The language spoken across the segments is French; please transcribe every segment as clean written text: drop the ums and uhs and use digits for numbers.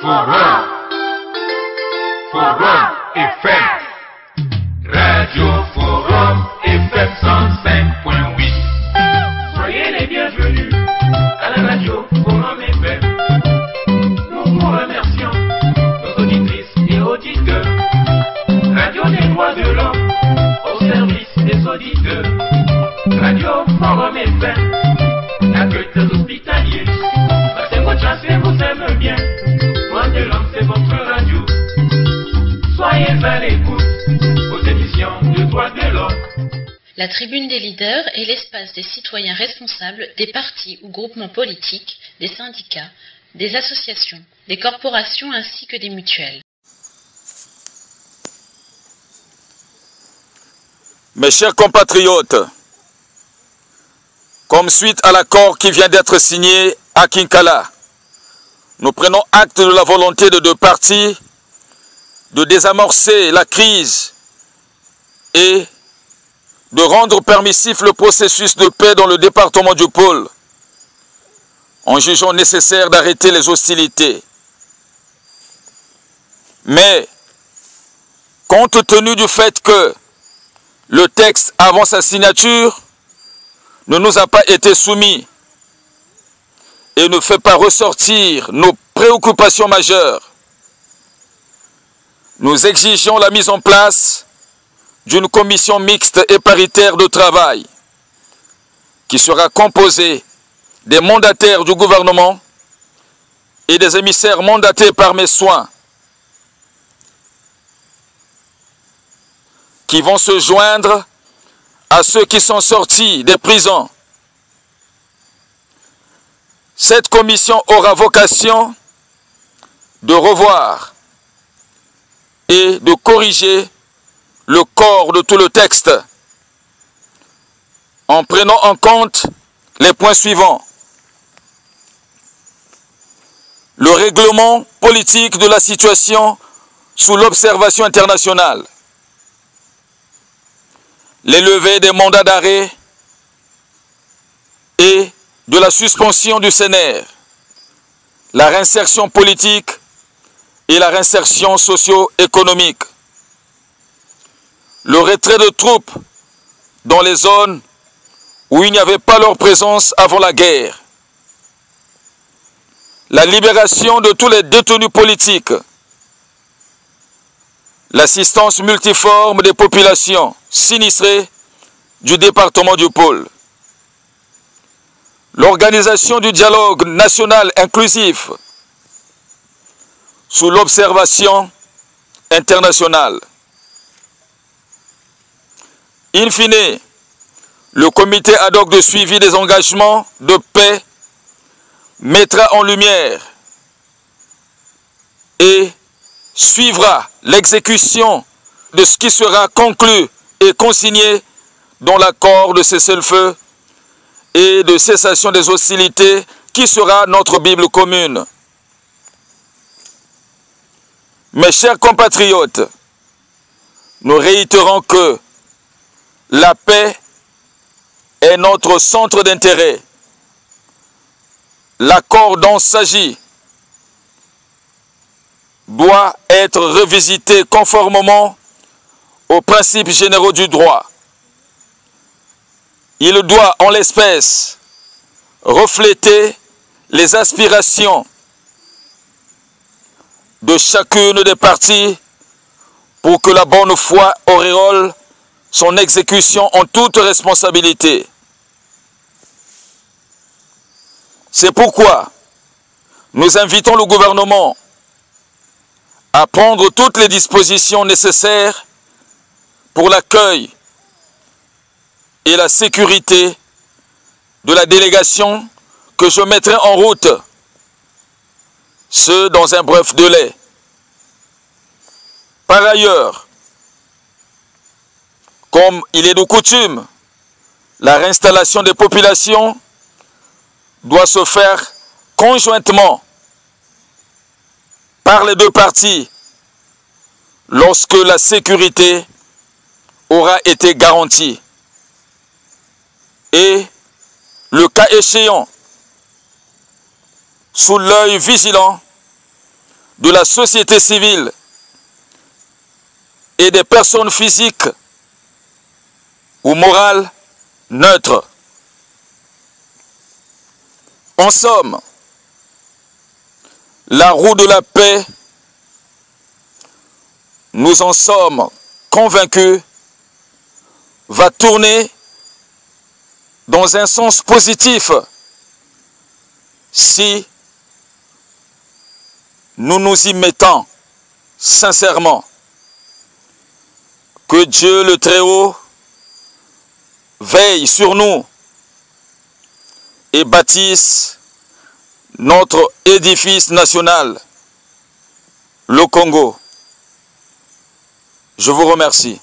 Forum. Forum FM. Radio Forum FM 105.8. Soyez les bienvenus à la radio Forum FM. Nous vous remercions, nos auditrices et auditeurs. Radio des droits de l'homme au service des auditeurs. Radio Forum FM, accueil des hospitaliers. Passez votre chance et vous aime bien. Droits de l'homme, c'est votre radio. Soyez à l'écoute aux émissions de droits de l'homme. La tribune des leaders est l'espace des citoyens responsables des partis ou groupements politiques, des syndicats, des associations, des corporations ainsi que des mutuelles. Mes chers compatriotes, comme suite à l'accord qui vient d'être signé à Kinkala, nous prenons acte de la volonté de deux parties de désamorcer la crise et de rendre permissif le processus de paix dans le département du Pôle, en jugeant nécessaire d'arrêter les hostilités. Mais, compte tenu du fait que le texte avant sa signature ne nous a pas été soumis et ne fait pas ressortir nos préoccupations majeures, nous exigeons la mise en place d'une commission mixte et paritaire de travail qui sera composée des mandataires du gouvernement et des émissaires mandatés par mes soins qui vont se joindre à ceux qui sont sortis des prisons. Cette commission aura vocation de revoir et de corriger le corps de tout le texte en prenant en compte les points suivants. Le règlement politique de la situation sous l'observation internationale, les levées des mandats d'arrêt et de la suspension du CNR, la réinsertion politique et la réinsertion socio-économique, le retrait de troupes dans les zones où il n'y avait pas leur présence avant la guerre, la libération de tous les détenus politiques, l'assistance multiforme des populations sinistrées du département du Pôle, l'organisation du dialogue national inclusif sous l'observation internationale. In fine, le comité ad hoc de suivi des engagements de paix mettra en lumière et suivra l'exécution de ce qui sera conclu et consigné dans l'accord de cessez-le-feu et de cessation des hostilités qui sera notre Bible commune. Mes chers compatriotes, nous réitérons que la paix est notre centre d'intérêt. L'accord dont il s'agit doit être revisité conformément aux principes généraux du droit. Il doit, en l'espèce, refléter les aspirations de chacune des parties pour que la bonne foi auréole son exécution en toute responsabilité. C'est pourquoi nous invitons le gouvernement à prendre toutes les dispositions nécessaires pour l'accueil et la sécurité de la délégation que je mettrai en route, ce dans un bref délai. Par ailleurs, comme il est de coutume, la réinstallation des populations doit se faire conjointement par les deux parties lorsque la sécurité aura été garantie. Et, le cas échéant, sous l'œil vigilant de la société civile et des personnes physiques ou morales neutres. En somme, la roue de la paix, nous en sommes convaincus, va tourner dans un sens positif si nous nous y mettons sincèrement. Que Dieu le Très-Haut veille sur nous et bâtisse notre édifice national, le Congo. Je vous remercie.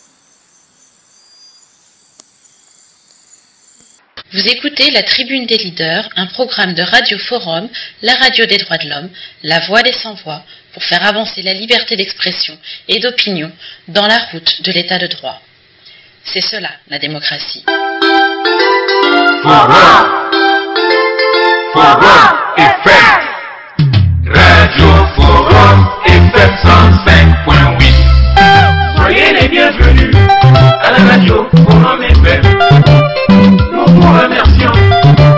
Vous écoutez la Tribune des leaders, un programme de Radio Forum, la radio des droits de l'homme, la voix des sans-voix, pour faire avancer la liberté d'expression et d'opinion dans la route de l'état de droit. C'est cela, la démocratie. Forum FM. Radio Forum FM 105.8. Soyez les bienvenus à la radio Forum FM. Nous vous remercions,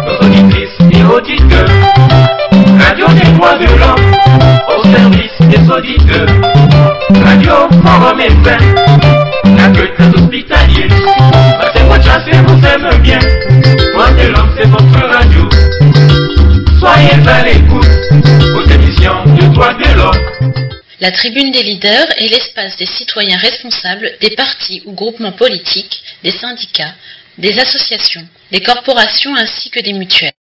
nos auditrices et auditeurs. Radio des droits de l'homme, au service des auditeurs. Radio Forum FM, l'accueil très hospitalier. Passez-moi chasser, vous aime bien. Droits de l'homme, c'est votre radio. Soyez à l'écoute aux émissions du droit de l'homme. La Tribune des leaders est l'espace des citoyens responsables des partis ou groupements politiques, des syndicats, des associations, des corporations ainsi que des mutuelles.